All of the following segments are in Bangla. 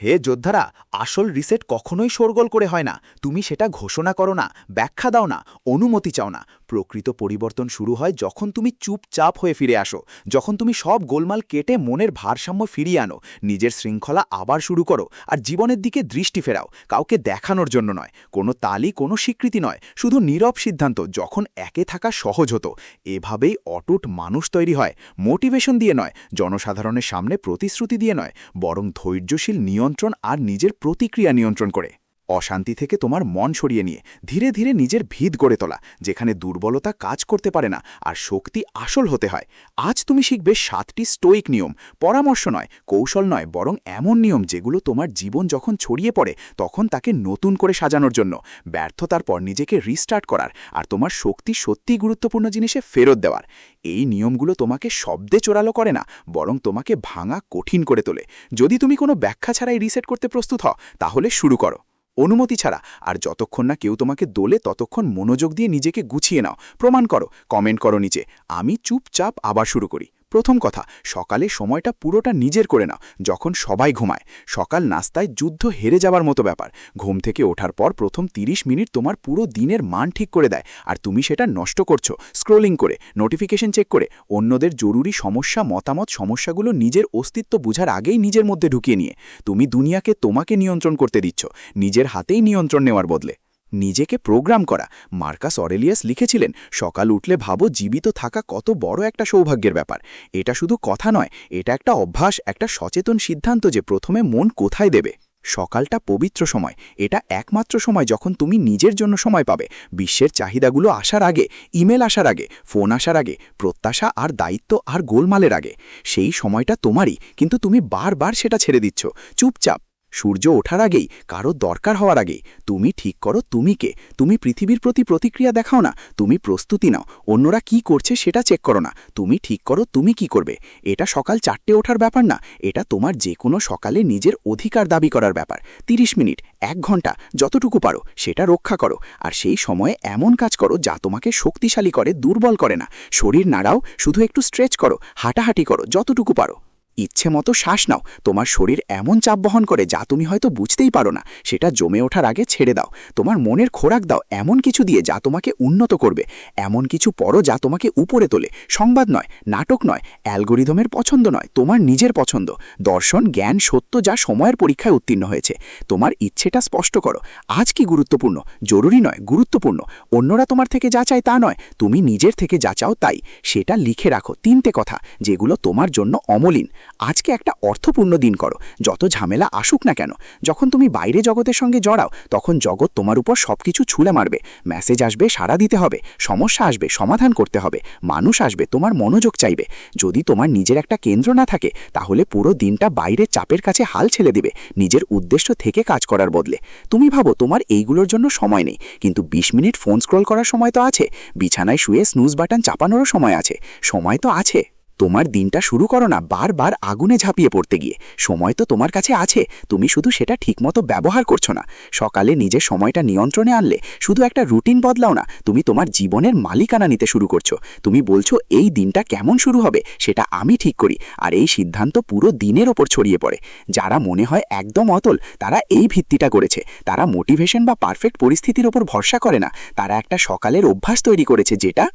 হে যোদ্ধারা, আসল রিসেট কখনোই শোরগোল করে হয় না। তুমি সেটা ঘোষণা করো না, ব্যাখ্যা দাও না, অনুমতি চাও না। প্রকৃত পরিবর্তন শুরু হয় যখন তুমি চুপচাপ হয়ে ফিরে আসো, যখন তুমি সব গোলমাল কেটে মনের ভারসাম্য ফিরিয়ে আনো, নিজের শৃঙ্খলা আবার শুরু করো, আর জীবনের দিকে দৃষ্টি ফেরাও। কাউকে দেখানোর জন্য নয়, কোনো তালি, কোনো স্বীকৃতি নয়, শুধু নীরব সিদ্ধান্ত। যখন একে থাকা সহজ হতো। এভাবেই অটুট মানুষ তৈরি হয়, মোটিভেশন দিয়ে নয়, জনসাধারণের সামনে প্রতিশ্রুতি দিয়ে নয়, বরং ধৈর্যশীল নিয়ন্ত্রণ আর নিজের প্রতিক্রিয়া নিয়ন্ত্রণ করে। অশান্তি থেকে তোমার মন সরিয়ে নিয়ে ধীরে ধীরে নিজের ভিত গড়ে তোলা, যেখানে দুর্বলতা কাজ করতে পারে না আর শক্তি আসল হতে হয়। আজ তুমি শিখবে 7টি স্টোইক নিয়ম, পরামর্শ নয়, কৌশল নয়, বরং এমন নিয়ম যেগুলো তোমার জীবন যখন ছড়িয়ে পড়ে তখন তাকে নতুন করে সাজানোর জন্য, ব্যর্থতার পর নিজেকে রিস্টার্ট করার, আর তোমার শক্তি সত্যিই গুরুত্বপূর্ণ জিনিসে ফেরত দেওয়ার। এই নিয়মগুলো তোমাকে শব্দে চোরালো করে না, বরং তোমাকে ভাঙা কঠিন করে তোলে। যদি তুমি কোনো ব্যাখ্যা ছাড়াই রিসেট করতে প্রস্তুত হও, তাহলে শুরু করো, অনুমতি ছাড়া। আর যতক্ষণ না কেউ তোমাকে দোলে, ততক্ষণ মনোযোগ দিয়ে নিজেকে গুছিয়ে নাও। প্রমাণ করো, কমেন্ট করো নিচে, আমি চুপচাপ আবার শুরু করি। প্রথম কথা, সকালে সময়টা পুরোটা নিজের করে নাও, যখন সবাই ঘুমায়। সকাল নাস্তায় যুদ্ধ হেরে যাওয়ার মতো ব্যাপার। ঘুম থেকে ওঠার পর প্রথম 30 মিনিট তোমার পুরো দিনের মান ঠিক করে দেয়, আর তুমি সেটা নষ্ট করছো স্ক্রোলিং করে, নোটিফিকেশন চেক করে, অন্যদের জরুরি সমস্যা, মতামত, সমস্যাগুলো নিজের অস্তিত্ব বুঝার আগেই নিজের মধ্যে ঢুকিয়ে নিয়ে তুমি দুনিয়াকে তোমাকে নিয়ন্ত্রণ করতে দিচ্ছ, নিজের হাতেই নিয়ন্ত্রণ নেওয়ার বদলে। নিজেকে প্রোগ্রাম করা। মার্কাস অরেলিয়াস লিখেছিলেন, সকাল উঠলে ভাবো জীবিত থাকা কত বড় একটা সৌভাগ্যের ব্যাপার। এটা শুধু কথা নয়, এটা একটা অভ্যাস, একটা সচেতন সিদ্ধান্ত যে প্রথমে মন কোথায় দেবে। সকালটা পবিত্র সময়, এটা একমাত্র সময় যখন তুমি নিজের জন্য সময় পাবে। বিশ্বের চাহিদাগুলো আসার আগে, ইমেল আসার আগে, ফোন আসার আগে, প্রত্যাশা আর দায়িত্ব আর গোলমালের আগে। সেই সময়টা তোমারই, কিন্তু তুমি বারবার সেটা ছেড়ে দিচ্ছ চুপচাপ। সূর্য ওঠার আগেই, কারো দরকার হওয়ার আগেই। তুমি ঠিক করো তুমি কে। তুমি পৃথিবীর প্রতি প্রতিক্রিয়া দেখাও না, তুমি প্রস্তুতি নাও। অন্যরা কি করছে সেটা চেক করো না, তুমি ঠিক করো তুমি কি করবে। এটা সকাল 4টে ওঠার ব্যাপার না, এটা তোমার যে কোনো সকালে নিজের অধিকার দাবি করার ব্যাপার। 30 মিনিট, 1 ঘন্টা, যতটুকু পারো সেটা রক্ষা করো। আর সেই সময়ে এমন কাজ করো যা তোমাকে শক্তিশালী করে, দুর্বল করে না। শরীর নাড়াও, শুধু একটু স্ট্রেচ করো, হাঁটাহাঁটি করো, যতটুকু পারো। ইচ্ছে মতো শ্বাস নাও। তোমার শরীর এমন চাপ বহন করে যা তুমি হয়তো বুঝতেই পারো না, সেটা জমে ওঠার আগে ছেড়ে দাও। তোমার মনের খোরাক দাও এমন কিছু দিয়ে যা তোমাকে উন্নত করবে। এমন কিছু পড়ো যা তোমাকে উপরে তোলে। সংবাদ নয়, নাটক নয়, অ্যালগোরিদমের পছন্দ নয়, তোমার নিজের পছন্দ। দর্শন, জ্ঞান, সত্য যা সময়ের পরীক্ষায় উত্তীর্ণ হয়েছে। তোমার ইচ্ছেটা স্পষ্ট করো। আজ কি গুরুত্বপূর্ণ? জরুরি নয়, গুরুত্বপূর্ণ। অন্যরা তোমার থেকে যা চায় তা নয়, তুমি নিজের থেকে যা চাও তাই। সেটা লিখে রাখো, 3টে কথা যেগুলো তোমার জন্য অমলিন। আজকে একটা অর্থপূর্ণ দিন করো, যত ঝামেলা আসুক না কেন। যখন তুমি বাইরে জগতের সঙ্গে জড়াও, তখন জগৎ তোমার উপর সবকিছু ছুঁড়ে মারবে। মেসেজ আসবে, সাড়া দিতে হবে। সমস্যা আসবে, সমাধান করতে হবে। মানুষ আসবে, তোমার মনোযোগ চাইবে। যদি তোমার নিজের একটা কেন্দ্র না থাকে, তাহলে পুরো দিনটা বাইরের চাপের কাছে হাল ছেড়ে দিবে, নিজের উদ্দেশ্য থেকে কাজ করার বদলে। তুমি ভাবো তোমার এইগুলোর জন্য সময় নেই, কিন্তু 20 মিনিট ফোন স্ক্রল করার সময় তো আছে। বিছানায় শুয়ে স্নুজ বাটন চাপানোরও সময় আছে। সময় তো আছে। তোমার দিনটা শুরু করো না বারবার আগুনে ঝাঁপিয়ে পড়তে গিয়ে। সময় তো তোমার কাছে আছে, তুমি শুধু সেটা ঠিকমতো ব্যবহার করছো না। সকালে নিজের সময়টা নিয়ন্ত্রণে আনলে, শুধু একটা রুটিন বদলাও না, তুমি তোমার জীবনের মালিকানা নিতে শুরু করছো। তুমি বলছো এই দিনটা কেমন শুরু হবে সেটা আমি ঠিক করি, আর এই সিদ্ধান্ত পুরো দিনের ওপর ছড়িয়ে পড়ে। যারা মনে হয় একদম অতল, তারা এই ভিত্তিটা করেছে। তারা মোটিভেশন বা পারফেক্ট পরিস্থিতির ওপর ভরসা করে না, তারা একটা সকালের অভ্যাস তৈরি করেছে যেটা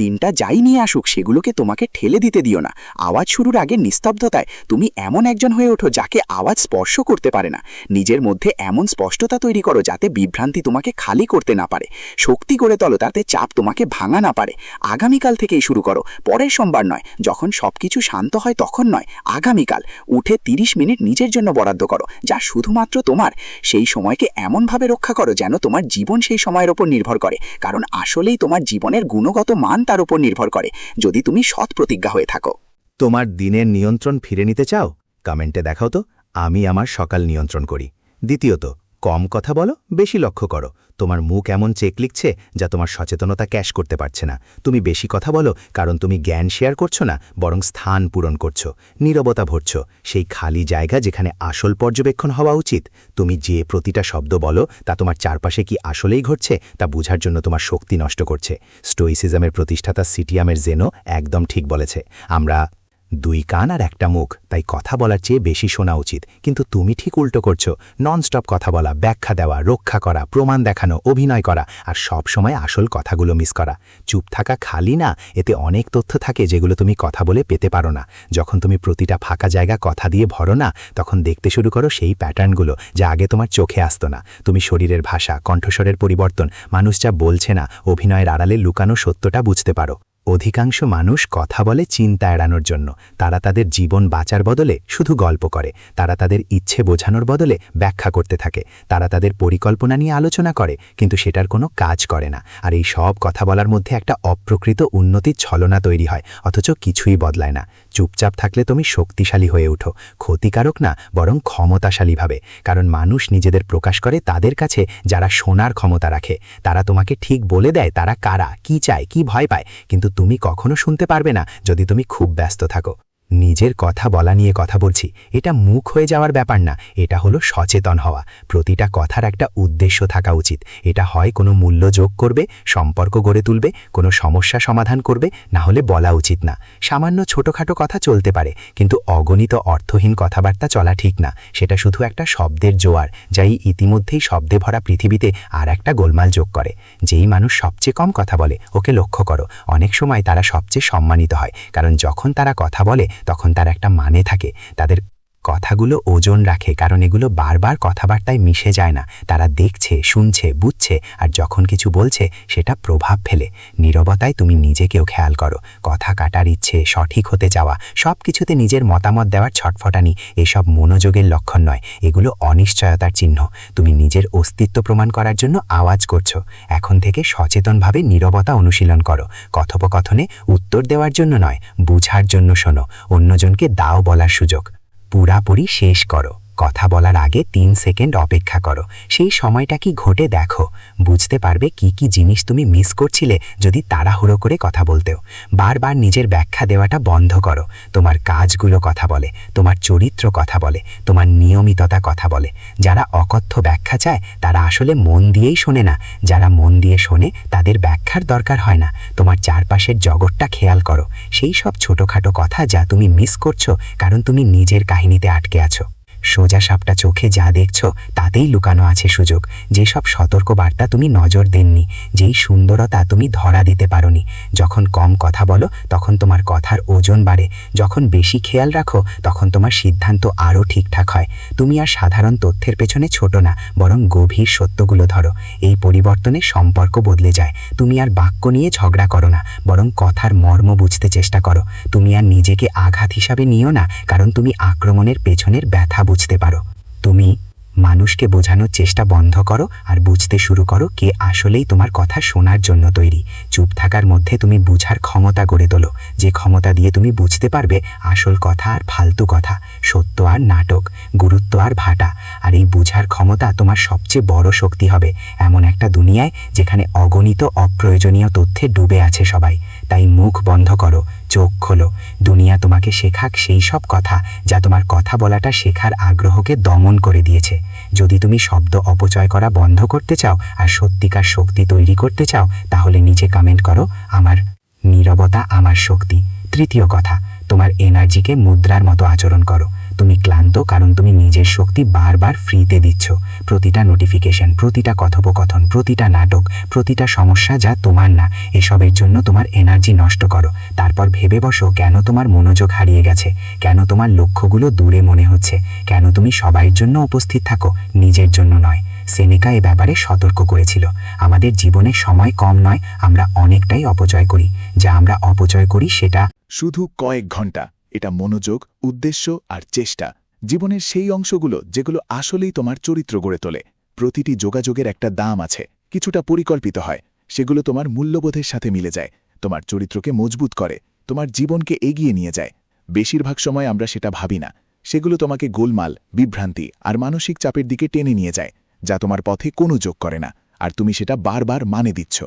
দিনটা যাই নিয়ে আসুক সেগুলোকে তোমাকে ঠেলে দিতে দিও না। আওয়াজ শুরুর আগে নিস্তব্ধতায় তুমি এমন একজন হয়ে ওঠো যাকে আওয়াজ স্পর্শ করতে পারে না। নিজের মধ্যে এমন স্পষ্টতা তৈরি করো যাতে বিভ্রান্তি তোমাকে খালি করতে না পারে। শক্তি গড়ে তোলো তাতে চাপ তোমাকে ভাঙা না পারে। আগামীকাল থেকেই শুরু করো, পরের সোমবার নয়, যখন সবকিছু শান্ত হয় তখন নয়, আগামীকাল। উঠে 30 মিনিট নিজের জন্য বরাদ্দ করো, যা শুধুমাত্র তোমার। সেই সময়কে এমনভাবে রক্ষা করো যেন তোমার জীবন সেই সময়ের ওপর নির্ভর করে, কারণ আসলেই তোমার জীবনের গুণগত মান তার উপর নির্ভর করে, যদি তুমি সৎ প্রতিজ্ঞা হয়ে থাকো। তোমার দিনের নিয়ন্ত্রণ ফিরে নিতে চাও? কমেন্টে দেখাও তো, আমি আমার সকাল নিয়ন্ত্রণ করি। দ্বিতীয়ত, কম কথা বলো, বেশি লক্ষ্য করো। তোমার মুখ এমন চেক লিখছে যা তোমার সচেতনতা ক্যাশ করতে পারছে না। তুমি বেশি কথা বলো কারণ তুমি জ্ঞান শেয়ার করছো না, বরং স্থান পূরণ করছো, নীরবতা ভরছো, সেই খালি জায়গা যেখানে আসল পর্যবেক্ষণ হওয়া উচিত। তুমি যে প্রতিটা শব্দ বলো তা তোমার চারপাশে কি আসলেই ঘটছে তা বোঝার জন্য তোমার শক্তি নষ্ট করছে। স্টোইসিজমের প্রতিষ্ঠাতা সিটিয়ামের জেনো একদম ঠিক বলেছে, আমরা দুই কান আর একটা মুখ, তাই কথা বলার চেয়ে বেশি শোনা উচিত, কিন্তু তুমি ঠিক উল্টো করছো। ননস্টপ কথা বলা, ব্যাখ্যা দেওয়া, রক্ষা করা, প্রমাণ দেখানো, অভিনয় করা, আর সব সময় আসল কথাগুলো মিস করা। চুপ থাকা খালি না, এতে অনেক তথ্য থাকে যেগুলো তুমি কথা বলে পেতে পারো না। যখন তুমি প্রতিটা ফাঁকা জায়গা কথা দিয়ে ভরো না, তখন দেখতে শুরু করো সেই প্যাটার্নগুলো যা আগে তোমার চোখে আসতো না। তুমি শরীরের ভাষা, কণ্ঠস্বরের পরিবর্তন, মানুষ যা বলছে না, অভিনয়ের আড়ালে লুকানো সত্যটা বুঝতে পারো। অধিকাংশ মানুষ কথা বলে চিন্তা এড়ানোর জন্য। তারা তাদের জীবন বাঁচার বদলে শুধু গল্প করে। তারা তাদের ইচ্ছে বোঝানোর বদলে ব্যাখ্যা করতে থাকে। তারা তাদের পরিকল্পনা নিয়ে আলোচনা করে, কিন্তু সেটার কোনো কাজ করে না। আর এই সব কথা বলার মধ্যে একটা অপ্রকৃত উন্নতির ছলনা তৈরি হয়, অথচ কিছুই বদলায় না। চুপচাপ থাকলে তুমি শক্তিশালী হয়ে ওঠো, ক্ষতিকারক না, বরং ক্ষমতাশালীভাবে। কারণ মানুষ নিজেদের প্রকাশ করে তাদের কাছে যারা শোনার ক্ষমতা রাখে। তারা তোমাকে ঠিক বলে দেয় তারা কারা, কি চায়, কি ভয় পায়, কিন্তু তুমি কখনো শুনতে পারবে না যদি তুমি খুব ব্যস্ত থাকো। নিজের কথা বলা নিয়ে কথা বলছি, এটা মুখ হয়ে যাওয়ার ব্যাপার না, এটা হলো সচেতন হওয়া। প্রতিটা কথার একটা উদ্দেশ্য থাকা উচিত। এটা হয় কোনো মূল্য যোগ করবে, সম্পর্ক গড়ে তুলবে, কোনো সমস্যা সমাধান করবে, না হলে বলা উচিত না। সামান্য ছোটখাটো কথা চলতে পারে, কিন্তু অগণিত অর্থহীন কথাবার্তা চলা ঠিক না। সেটা শুধু একটা শব্দের জোয়ার, যা এই ইতিমধ্যেই শব্দে ভরা পৃথিবীতে আর একটা গোলমাল যোগ করে। যেই মানুষ সবচেয়ে কম কথা বলে, ওকে লক্ষ্য করো, অনেক সময় তারা সবচেয়ে সম্মানিত হয়। কারণ যখন তারা কথা বলে তখন তার একটা মানে থাকে। তাদের কথাগুলো ওজন রাখে, কারণ এগুলো বারবার কথাবার্তায় মিশে যায় না। তারা দেখছে, শুনছে, বুঝছে, আর যখন কিছু বলছে সেটা প্রভাব ফেলে। নীরবতায় তুমি নিজেকেও খেয়াল করো। কথা কাটার ইচ্ছে, সঠিক হতে চাওয়া, সব কিছুতে নিজের মতামত দেওয়ার ছটফটানি, এসব মনোযোগের লক্ষণ নয়, এগুলো অনিশ্চয়তার চিহ্ন। তুমি নিজের অস্তিত্ব প্রমাণ করার জন্য আওয়াজ করছো। এখন থেকে সচেতনভাবে নীরবতা অনুশীলন করো। কথোপকথনে উত্তর দেওয়ার জন্য নয়, বুঝার জন্য শোনো। অন্যজনকে দাও বলার সুযোগ। পুরাপুরি শেষ করো। কথা বলার আগে 3 সেকেন্ড অপেক্ষা করো। সেই সময়টা কি ঘটে দেখো। বুঝতে পারবে কি কি জিনিস তুমি মিস করছিলে যদি তাড়াহুড়ো করে কথা বলতেও। বারবার নিজের ব্যাখ্যা দেওয়াটা বন্ধ করো। তোমার কাজগুলো কথা বলে, তোমার চরিত্র কথা বলে, তোমার নিয়মিততা কথা বলে। যারা অকথ্য ব্যাখ্যা চায় তারা আসলে মন দিয়েই শোনে না। যারা মন দিয়ে শোনে তাদের ব্যাখ্যার দরকার হয় না। তোমার চারপাশের জগৎটা খেয়াল করো। সেই সব ছোটখাটো কথা যা তুমি মিস করছো, কারণ তুমি নিজের কাহিনীতে আটকে আছো। সোজা সাপটা চোখে যা দেখছো তাতেই লুকানো আছে সুযোগ। যেসব সতর্ক বার্তা তুমি নজর দেননি, যেই সুন্দরতা তুমি ধরা দিতে পারোনি। যখন কম কথা বলো তখন তোমার কথার ওজন বাড়ে। যখন বেশি খেয়াল রাখো তখন তোমার সিদ্ধান্ত আরও ঠিকঠাক হয়। তুমি আর সাধারণ তথ্যের পেছনে ছোট না, বরং গভীর সত্যগুলো ধরো। এই পরিবর্তনে সম্পর্ক বদলে যায়। তুমি আর বাক্য নিয়ে ঝগড়া করো না, বরং কথার মর্ম বুঝতে চেষ্টা করো। তুমি আর নিজেকে আঘাত হিসাবে নিও না, কারণ তুমি আক্রমণের পেছনের ব্যথা বুঝতে পারো। তুমি মানুষকে বোঝানোর চেষ্টা বন্ধ করো আর বুঝতে শুরু করো কে আসলেই তোমার কথা শোনার জন্য তৈরি। চুপ থাকার মধ্যে তুমি বুঝার ক্ষমতা গড়ে তোলো, যে ক্ষমতা দিয়ে তুমি বুঝতে পারবে আসল কথা আর ফালতু কথা, সত্য আর নাটক, গুরুত্ব আর ভাটা। আর এই বুঝার ক্ষমতা তোমার সবচেয়ে বড় শক্তি হবে এমন একটা দুনিয়ায় যেখানে অগণিত অপ্রয়োজনীয় তথ্যে ডুবে আছে সবাই। তাই মুখ বন্ধ করো, চোখ খোলো। দুনিয়া তোমাকে শেখাক সেই সব কথা যা তোমার কথা বলাটা শেখার আগ্রহকে দমন করে দিয়েছে। যদি তুমি শব্দ অপচয় করা বন্ধ করতে চাও আর সত্যিকার শক্তি তৈরি করতে চাও, তাহলে নিচে কমেন্ট করো, আমার নীরবতা আমার শক্তি। তৃতীয় কথা, তোমার এনার্জিকে মুদ্রার মতো আচরণ করো। তুমি ক্লান্ত কারণ তুমি নিজের শক্তি বারবার ফ্রিতে দিচ্ছ। প্রতিটা নোটিফিকেশন, প্রতিটা কথোপকথন, প্রতিটা নাটক, প্রতিটা সমস্যা যা তোমার না, এসবের জন্য তোমার এনার্জি নষ্ট করো। তারপর ভেবে বসো কেন তোমার মনোযোগ হারিয়ে গেছে, কেন তোমার লক্ষ্যগুলো দূরে মনে হচ্ছে, কেন তুমি সবাইয়ের জন্য উপস্থিত থাকো, নিজের জন্য নয়। সেনেকা এ ব্যাপারে সতর্ক করেছিল, আমাদের জীবনে সময় কম নয়, আমরা অনেকটাই অপচয় করি। যা আমরা অপচয় করি সেটা শুধু কয়েক ঘন্টা। এটা মনোযোগ, উদ্দেশ্য আর চেষ্টা, জীবনের সেই অংশগুলো যেগুলো আসলেই তোমার চরিত্র গড়ে তোলে। প্রতিটি যোগাযোগের একটা দাম আছে, কিছুটা পরিকল্পিত হয়, সেগুলো তোমার মূল্যবোধের সাথে মিলে যায়, তোমার চরিত্রকে মজবুত করে, তোমার জীবনকে এগিয়ে নিয়ে যায়। বেশিরভাগ সময় আমরা সেটা ভাবি না। সেগুলো তোমাকে গোলমাল, বিভ্রান্তি আর মানসিক চাপের দিকে টেনে নিয়ে যায়, যা তোমার পথে কোনো যোগ করে না। আর তুমি সেটা বারবার মানে দিচ্ছ।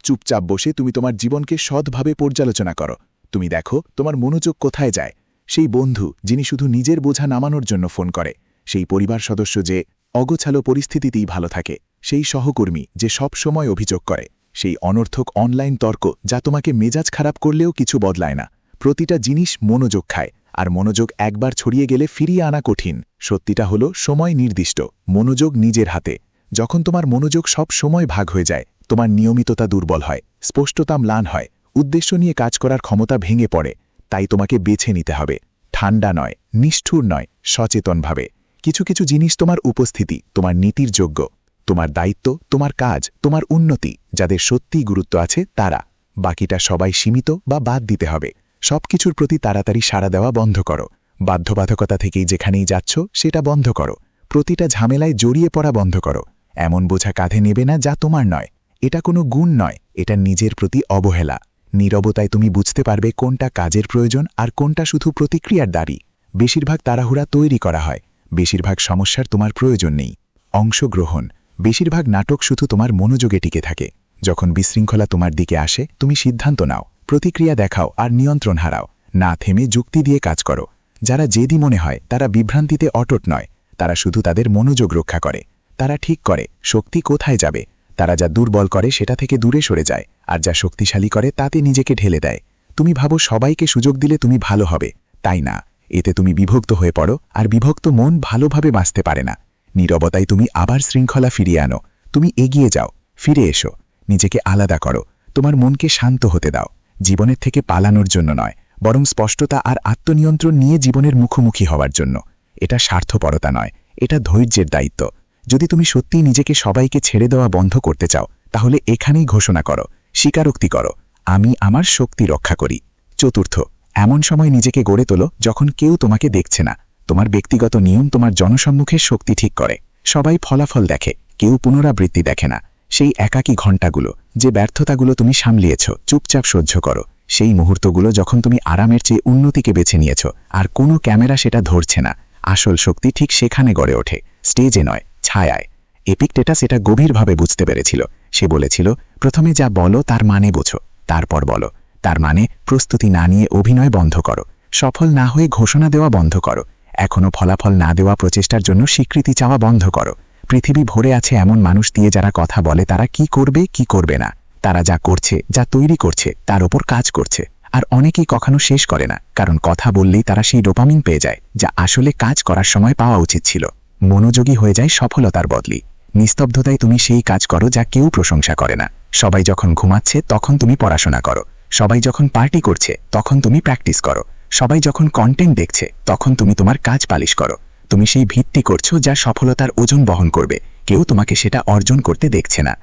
চুপচাপ বসে তুমি তোমার জীবনকে সৎভাবে পর্যালোচনা করো। তুমি দেখো তোমার মনোযোগ কোথায় যায়। সেই বন্ধু যিনি শুধু নিজের বোঝা নামানোর জন্য ফোন করে, সেই পরিবার সদস্য যে অগোছালো পরিস্থিতিতেই ভালো থাকে, সেই সহকর্মী যে সব সময় অভিযোগ করে, সেই অনর্থক অনলাইন তর্ক যা তোমাকে মেজাজ খারাপ করলেও কিছু বদলায় না। প্রতিটা জিনিস মনোযোগ খায়, আর মনোযোগ একবার ছড়িয়ে গেলে ফিরিয়ে আনা কঠিন। সত্যিটা হলো সময় নির্দিষ্ট, মনোযোগ নিজের হাতে। যখন তোমার মনোযোগ সব সময় ভাগ হয়ে যায়, তোমার নিয়মিততা দুর্বল হয়, স্পষ্টতা ম্লান হয়, উদ্দেশ্য নিয়ে কাজ করার ক্ষমতা ভেঙে পড়ে। তাই তোমাকে বেছে নিতে হবে, ঠান্ডা নয়, নিষ্ঠুর নয়, সচেতনভাবে। কিছু কিছু জিনিস তোমার উপস্থিতি, তোমার নীতির যোগ্য, তোমার দায়িত্ব, তোমার কাজ, তোমার উন্নতি, যাদের সত্যিই গুরুত্ব আছে তারা। বাকিটা সবাই সীমিত বা বাদ দিতে হবে। সবকিছুর প্রতি তাড়াতাড়ি সাড়া দেওয়া বন্ধ করো। বাধ্যবাধকতা থেকেই যেখানেই যাচ্ছ সেটা বন্ধ করো। প্রতিটা ঝামেলায় জড়িয়ে পড়া বন্ধ করো। এমন বোঝা কাঁধে নেবে না যা তোমার নয়। এটা কোনো গুণ নয়, এটা নিজের প্রতি অবহেলা। নীরবতায় তুমি বুঝতে পারবে কোনটা কাজের প্রয়োজন আর কোনটা শুধু প্রতিক্রিয়ার দাঁড়ি। বেশিরভাগ তাড়াহুড়া তৈরি করা হয়, বেশিরভাগ সমস্যার তোমার প্রয়োজন নেই। অংশগ্রহণ, বেশিরভাগ নাটক শুধু তোমার মনোযোগে টিকে থাকে। যখন বিশৃঙ্খলা তোমার দিকে আসে, তুমি সিদ্ধান্ত নাও, প্রতিক্রিয়া দেখাও আর নিয়ন্ত্রণ হারাও। না থেমে যুক্তি দিয়ে কাজ করো। যারা জেদি মনে হয় তারা বিভ্রান্তিতে অটট নয়, তারা শুধু তাদের মনোযোগ রক্ষা করে। তারা ঠিক করে শক্তি কোথায় যাবে। তারা যা দুর্বল করে সেটা থেকে দূরে সরে যায়, আর যা শক্তিশালী করে তাতে নিজেকে ঢেলে দেয়। তুমি ভাবো সবাইকে সুযোগ দিলে তুমি ভালো হবে, তাই না। এতে তুমি বিভক্ত হয়ে পড়ো, আর বিভক্ত মন ভালোভাবে বাঁচতে পারে না। নীরবতায় তুমি আবার শৃঙ্খলা ফিরিয়ে আনো। তুমি এগিয়ে যাও, ফিরে এসো, নিজেকে আলাদা করো, তোমার মনকে শান্ত হতে দাও। জীবনের থেকে পালানোর জন্য নয়, বরং স্পষ্টতা আর আত্মনিয়ন্ত্রণ নিয়ে জীবনের মুখোমুখি হওয়ার জন্য। এটা স্বার্থপরতা নয়, এটা ধৈর্যের দায়িত্ব। যদি তুমি সত্যিই নিজেকে সবাইকে ছেড়ে দেওয়া বন্ধ করতে চাও, তাহলে এখানেই ঘোষণা করো, স্বীকারোক্তি করো, আমি আমার শক্তি রক্ষা করি। চতুর্থ, এমন সময় নিজেকে গড়ে তোলো যখন কেউ তোমাকে দেখছে না। তোমার ব্যক্তিগত নিয়ম তোমার জনসম্মুখের শক্তি ঠিক করে। সবাই ফলাফল দেখে, কেউ পুনরাবৃত্তি দেখে না। সেই একাকী ঘণ্টাগুলো, যে ব্যর্থতাগুলো তুমি সামলিয়েছ, চুপচাপ সহ্য করো। সেই মুহূর্তগুলো যখন তুমি আরামের চেয়ে উন্নতিকে বেছে নিয়েছ, আর কোনো ক্যামেরা সেটা ধরছে না। আসল শক্তি ঠিক সেখানে গড়ে ওঠে, স্টেজে নয়, ছায়ায়। এপিকটেটাস এটা গভীরভাবে বুঝতে পেরেছিল। সে বলেছিল, প্রথমে যা বলো তার মানে বোঝো, তারপর বলো। তার মানে প্রস্তুতি না নিয়ে অভিনয় বন্ধ করো, সফল না হয়ে ঘোষণা দেওয়া বন্ধ করো, এখনও ফলাফল না দেওয়া প্রচেষ্টার জন্য স্বীকৃতি চাওয়া বন্ধ করো। পৃথিবী ভরে আছে এমন মানুষ দিয়ে যারা কথা বলে তারা কি করবে কি করবে না। তারা যা করছে, যা তৈরি করছে, তার ওপর কাজ করছে। আর অনেকেই কখনো শেষ করে না, কারণ কথা বললেই তারা সেই ডোপামিন পেয়ে যায়, যা আসলে কাজ করার সময় পাওয়া উচিত ছিল। মনোযোগী হয়ে যায় সফলতার বদলি। নিস্তব্ধতায় তুমি সেই কাজ করো যা কেউ প্রশংসা করে না। সবাই যখন ঘুমাচ্ছে তখন তুমি পড়াশোনা করো। সবাই যখন পার্টি করছে তখন তুমি প্র্যাকটিস করো। সবাই যখন কন্টেন্ট দেখছে তখন তুমি তোমার কাজ পালিশ করো। তুমি সেই ভিত্তি করছো যা সফলতার ওজন বহন করবে। কেউ তোমাকে সেটা অর্জন করতে দেখছে না।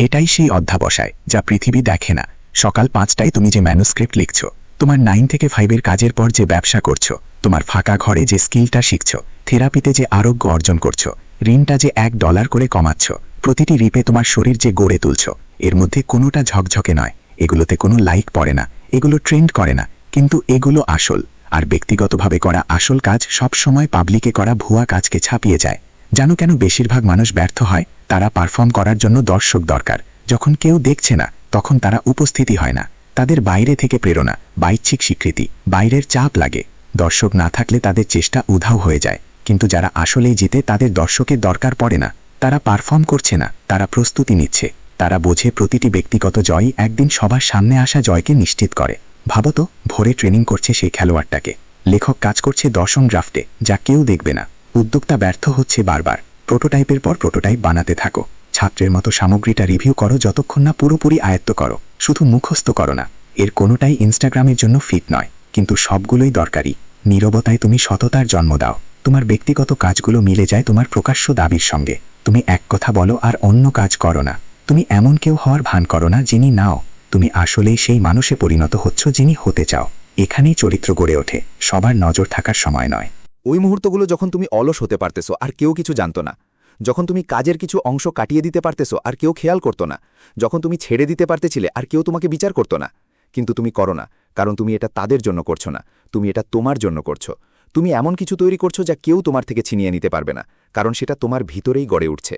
এটাই সেই অধ্যাবসায় যা পৃথিবী দেখে না। সকাল 5টায় তুমি যে ম্যানুস্ক্রিপ্ট লিখছো, তোমার 9 থেকে 5-এর কাজের পর যে ব্যবসা করছো, তোমার ফাঁকা ঘরে যে স্কিলটা শিখছো, থেরাপিতে যে আরোগ্য অর্জন করছো, ঋণটা যে $1 করে কমাচ্ছ, প্রতিটি রিপে তোমার শরীর যে গড়ে তুলছো, এর মধ্যে কোনোটা ঝকঝকে নয়। এগুলোতে কোনো লাইক পড়ে না, এগুলো ট্রেন্ড করে না, কিন্তু এগুলো আসল। আর ব্যক্তিগতভাবে করা আসল কাজ সব সময় পাবলিকে করা ভুয়া কাজকে ছাপিয়ে যায়। জানো কেন বেশিরভাগ মানুষ ব্যর্থ হয়? তারা পারফর্ম করার জন্য দর্শক দরকার। যখন কেউ দেখছে না তখন তারা উপস্থিতি হয় না। তাদের বাইরে থেকে প্রেরণা, বাহ্যিক স্বীকৃতি, বাইরের চাপ লাগে। দর্শক না থাকলে তাদের চেষ্টা উধাও হয়ে যায়। কিন্তু যারা আসলেই জিতে তাদের দর্শকের দরকার পড়ে না। তারা পারফর্ম করছে না, তারা প্রস্তুতি নিচ্ছে। তারা বোঝে প্রতিটি ব্যক্তিগত জয়ই একদিন সবার সামনে আসা জয়কে নিশ্চিত করে। ভাবো তো, ভোরে ট্রেনিং করছে সেই খেলোয়াড়টাকে। লেখক কাজ করছে 10ম ড্রাফটে, যা কেউ দেখবে না। উদ্যোক্তা ব্যর্থ হচ্ছে বারবার। প্রোটোটাইপের পর প্রোটোটাইপ বানাতে থাকো। ছাত্রের মতো সামগ্রীটা রিভিউ করো যতক্ষণ না পুরোপুরি আয়ত্ত করো। শুধু মুখস্থ করো না। এর কোনোটাই ইনস্টাগ্রামের জন্য ফিট নয়, কিন্তু সবগুলোই দরকারি। নীরবতায় তুমি সততার জন্ম দাও। তোমার ব্যক্তিগত কাজগুলো মিলে যায় তোমার প্রকাশ্য দাবির সঙ্গে। তুমি এক কথা বলো আর অন্য কাজ করো না। তুমি এমন কেউ হওয়ার ভান করো না যিনি নাও। তুমি আসলেই সেই মানুষে পরিণত হচ্ছ যিনি হতে চাও। এখানেই চরিত্র গড়ে ওঠে, সবার নজর থাকার সময় নয়। ওই মুহূর্তগুলো যখন তুমি অলস হতে পারতেছো আর কেউ কিছু জানতো না, যখন তুমি কাজের কিছু অংশ কাটিয়ে দিতে পারতেছো আর কেউ খেয়াল করতো না, যখন তুমি ছেড়ে দিতে পারতেছিলে আর কেউ তোমাকে বিচার করতো না। কিন্তু তুমি করো না, কারণ তুমি এটা তাদের জন্য করছো না, তুমি এটা তোমার জন্য করছো। তুমি এমন কিছু তৈরি করছো যা কেউ তোমার থেকে ছিনিয়ে নিতে পারবে না, কারণ সেটা তোমার ভিতরেই গড়ে উঠছে।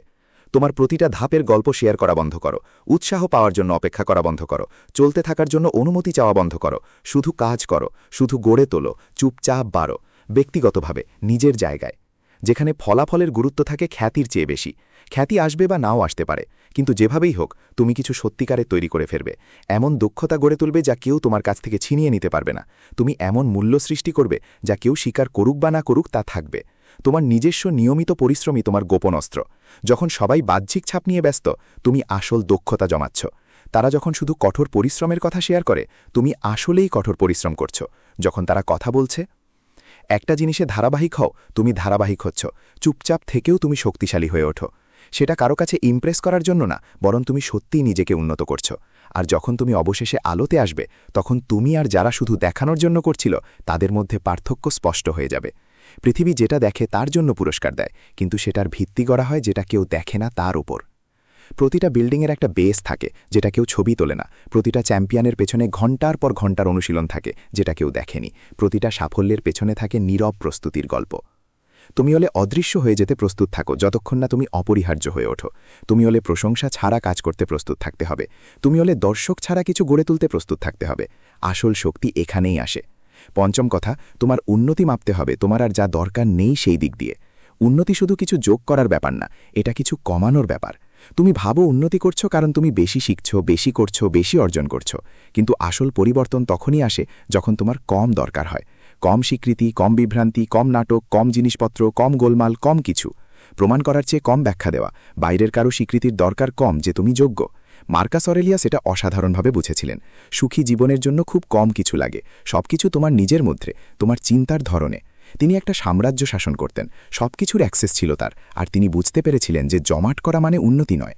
তোমার প্রতিটা ধাপের গল্প শেয়ার করা বন্ধ করো। উৎসাহ পাওয়ার জন্য অপেক্ষা করা বন্ধ করো। চলতে থাকার জন্য অনুমতি চাওয়া বন্ধ করো। শুধু কাজ করো, শুধু গড়ে তোলো, চুপচাপ বাড়ো। ব্যক্তিগতভাবে, নিজের জায়গায়, যেখানে ফলাফলের গুরুত্ব থাকে খ্যাতির চেয়ে বেশি। খ্যাতি আসবে বা নাও আসতে পারে, কিন্তু যেভাবেই হোক তুমি কিছু সত্যিকারের তৈরি করে ফেলবে, এমন দক্ষতা গড়ে তুলবে যা কেউ তোমার কাছ থেকে ছিনিয়ে নিতে পারবে না। তুমি এমন মূল্য সৃষ্টি করবে যা কেউ স্বীকার করুক বা না করুক তা থাকবে। তোমার নিজস্ব নিয়মিত পরিশ্রমই তোমার গোপন অস্ত্র। যখন সবাই বাহ্যিক ছাপ নিয়ে ব্যস্ত, তুমি আসল দক্ষতা জমাচ্ছ। তারা যখন শুধু কঠোর পরিশ্রমের কথা শেয়ার করে, তুমি আসলেই কঠোর পরিশ্রম করছো। যখন তারা কথা বলছে একটা জিনিসে ধারাবাহিক হও, তুমি ধারাবাহিক হচ্ছ। চুপচাপ থেকেও তুমি শক্তিশালী হয়ে ওঠো। সেটা কারো কাছে ইমপ্রেস করার জন্য না, বরং তুমি সত্যিই নিজেকে উন্নত করছো। আর যখন তুমি অবশেষে আলোতে আসবে, তখন তুমি আর যারা শুধু দেখানোর জন্য করছিল তাদের মধ্যে পার্থক্য স্পষ্ট হয়ে যাবে। পৃথিবী যেটা দেখে তার জন্য পুরস্কার দেয়, কিন্তু সেটার ভিত্তি করা হয় যেটা কেউ দেখে না তার উপর। প্রতিটা বিল্ডিংয়ের একটা বেস থাকে যেটা কেউ ছবি তোলে না। প্রতিটা চ্যাম্পিয়নের পেছনে ঘণ্টার পর ঘণ্টার অনুশীলন থাকে যেটা কেউ দেখেনি। প্রতিটা সাফল্যের পেছনে থাকে নীরব প্রস্তুতির গল্প। তুমি হলে অদৃশ্য হয়ে যেতে প্রস্তুত থাকো যতক্ষণ না তুমি অপরিহার্য হয়ে ওঠো। তুমি হলে প্রশংসা ছাড়া কাজ করতে প্রস্তুত থাকতে হবে। তুমি হলে দর্শক ছাড়া কিছু গড়ে তুলতে প্রস্তুত থাকতে হবে। আসল শক্তি এখানেই আসে। পঞ্চম কথা, তোমার উন্নতি মাপতে হবে তোমার আর যা দরকার নেই সেই দিক দিয়ে। উন্নতি শুধু কিছু যোগ করার ব্যাপার না, এটা কিছু কমানোর ব্যাপার। তুমি ভাবো উন্নতি করছো কারণ তুমি বেশি শিখছো, বেশি করছো, বেশি অর্জন করছো। কিন্তু আসল পরিবর্তন তখনই আসে যখন তোমার কম দরকার হয়। কম স্বীকৃতি, কম বিভ্রান্তি, কম নাটক, কম জিনিসপত্র, কম গোলমাল, কম কিছু। প্রমাণ করার চেয়ে কম ব্যাখ্যা দেওয়া। বাইরের কারো স্বীকৃতির দরকার কম যে তুমি যোগ্য। মার্কাস অরেলিয়াস এটা অসাধারণভাবে বুঝেছিলেন। সুখী জীবনের জন্য খুব কম কিছু লাগে। সবকিছু তোমার নিজের মধ্যে, তোমার চিন্তার ধরনে। তিনি একটা সাম্রাজ্য শাসন করতেন, সবকিছুর অ্যাক্সেস ছিল তার। আর তিনি বুঝতে পেরেছিলেন যে জমাট করা মানে উন্নতি নয়।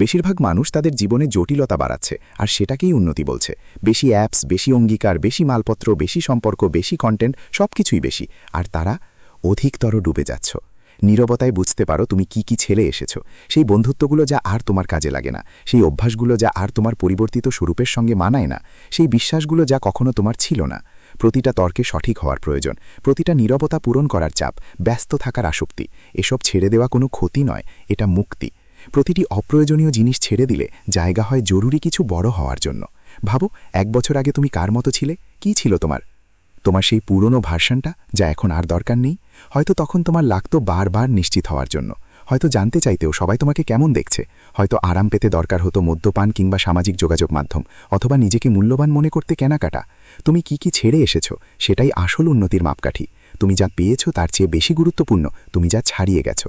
বেশিরভাগ মানুষ তাদের জীবনে জটিলতা বাড়াচ্ছে, আর সেটাকেই উন্নতি বলছে। বেশি অ্যাপস, বেশি অঙ্গীকার, বেশি মালপত্র, বেশি সম্পর্ক, বেশি কন্টেন্ট, সবকিছুই বেশি। আর তারা অধিকতর ডুবে যাচ্ছ। নীরবতায় বুঝতে পারো তুমি কি কি ছেড়ে এসেছ। সেই বন্ধুত্বগুলো যা আর তোমার কাজে লাগে না, সেই অভ্যাসগুলো যা আর তোমার পরিবর্তিত স্বরূপের সঙ্গে মানায় না, সেই বিশ্বাসগুলো যা কখনো তোমার ছিল না। প্রতিটা তর্কে সঠিক হওয়ার প্রয়োজন, প্রতিটা নীরবতা পূরণ করার চাপ, ব্যস্ত থাকার আসক্তি, এসব ছেড়ে দেওয়া কোনো ক্ষতি নয়, এটা মুক্তি। প্রতিটি অপ্রয়োজনীয় জিনিস ছেড়ে দিলে জায়গা হয় জরুরি কিছু বড় হওয়ার জন্য। ভাবো 1 বছর আগে তুমি কার মতো ছিলে, কি ছিল তোমার সেই পুরনো ভার্সনটা যা এখন আর দরকার নেই। হয়তো তখন তোমার লাগতো বারবার নিশ্চিত হওয়ার জন্য, হয়তো জানতে চাইতেও সবাই তোমাকে কেমন দেখছে, হয়তো আরাম পেতে দরকার হতো মদ্যপান কিংবা সামাজিক যোগাযোগ মাধ্যম, অথবা নিজেকে মূল্যবান মনে করতে কেনাকাটা। তুমি কি কি ছেড়ে এসেছো সেটাই আসল উন্নতির মাপকাঠি। তুমি যা পেয়েছো তার চেয়ে বেশি গুরুত্বপূর্ণ তুমি যা ছাড়িয়ে গেছো।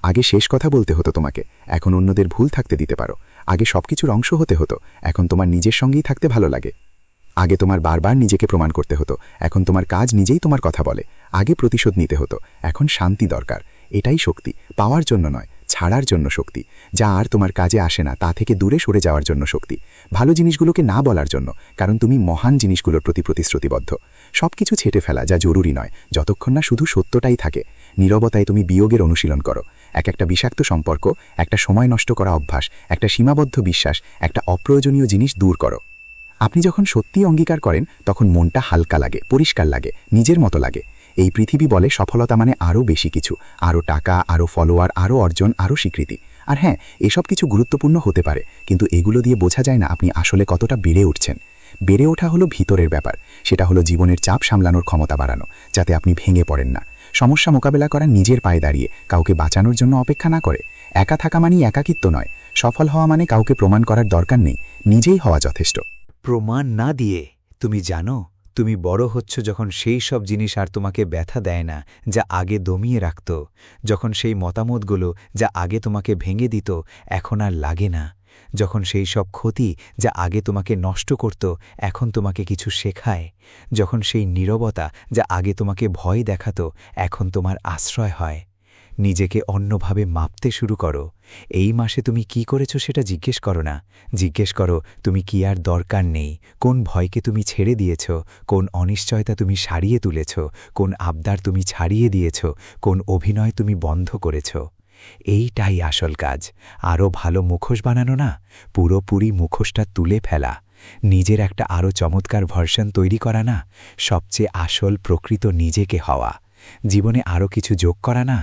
আগে শেষ কথা বলতে হতো তোমাকে, এখন অন্যদের ভুল থাকতে দিতে পারো। আগে সবকিছুর অংশ হতে হতো, এখন তোমার নিজের সঙ্গেই থাকতে ভালো লাগে। আগে তোমার বারবার নিজেকে প্রমাণ করতে হতো, এখন তোমার কাজ নিজেই তোমার কথা বলে। আগে প্রতিশোধ নিতে হতো, এখন শান্তি দরকার। এটাই শক্তি, পাওয়ার জন্য নয়, ছাড়ার জন্য শক্তি। যা আর তোমার কাজে আসে না তা থেকে দূরে সরে যাওয়ার জন্য শক্তি। ভালো জিনিসগুলোকে না বলার জন্য, কারণ তুমি মহান জিনিসগুলোর প্রতি প্রতিশ্রুতিবদ্ধ। সবকিছু ছেটে ফেলা যা জরুরি নয়, যতক্ষণ না শুধু সত্যটাই থাকে। নীরবতায় তুমি বিয়োগের অনুশীলন করো। একটা বিষাক্ত সম্পর্ক, একটা সময় নষ্ট করা অভ্যাস, একটা সীমাবদ্ধ বিশ্বাস, একটা অপ্রয়োজনীয় জিনিস দূর করো। আপনি যখন সত্যি অঙ্গীকার করেন তখন মনটা হালকা লাগে, পরিষ্কার লাগে, নিজের মতো লাগে। এই পৃথিবী বলে সফলতা মানে আরও বেশি কিছু, আরও টাকা, আরও ফলোয়ার, আরও অর্জন, আরও স্বীকৃতি। আর হ্যাঁ, এসব কিছু গুরুত্বপূর্ণ হতে পারে, কিন্তু এগুলো দিয়ে বোঝা যায় না আপনি আসলে কতটা বেড়ে উঠছেন। বেড়ে ওঠা হলো ভিতরের ব্যাপার। সেটা হলো জীবনের চাপ সামলানোর ক্ষমতা বাড়ানো, যাতে আপনি ভেঙে পড়েন না। সমস্যা মোকাবেলা করা নিজের পায়ে দাঁড়িয়ে, কাউকে বাঁচানোর জন্য অপেক্ষা না করে। একা থাকা মানেই একাকিত্ব নয়। সফল হওয়া মানে কাউকে প্রমাণ করার দরকার নেই, নিজেই হওয়া যথেষ্ট। প্রমাণ না দিয়ে তুমি জানো তুমি বড় হচ্ছ যখন সেই সব জিনিস আর তোমাকে ব্যথা দেয় না যা আগে দমিয়ে রাখত, যখন সেই মতামতগুলো যা আগে তোমাকে ভেঙে দিত এখন আর লাগে না, যখন সেই সব ক্ষতি যা আগে তোমাকে নষ্ট করত এখন তোমাকে কিছু শেখায়, যখন সেই নীরবতা যা আগে তোমাকে ভয় দেখাত এখন তোমার আশ্রয় হয়। নিজেকে অন্যভাবে মাপতে শুরু করো। এই মাসে তুমি কি করেছো সেটা জিজ্ঞেস করো না, জিজ্ঞেস করো তুমি কি আর দরকার নেই, কোন ভয়কে তুমি ছেড়ে দিয়েছ, কোন অনিশ্চয়তা তুমি সারিয়ে তুলেছ, কোন আবদার তুমি ছাড়িয়ে দিয়েছ, কোন অভিনয় তুমি বন্ধ করেছ। এইটাই আসল কাজ, আরও ভালো মুখোশ বানানো না, পুরোপুরি মুখোশটা তুলে ফেলা। নিজের একটা আরও চমৎকার ভার্সন তৈরি করা না, সবচেয়ে আসল প্রকৃত নিজেকে হওয়া। জীবনে আরও কিছু যোগ করা না,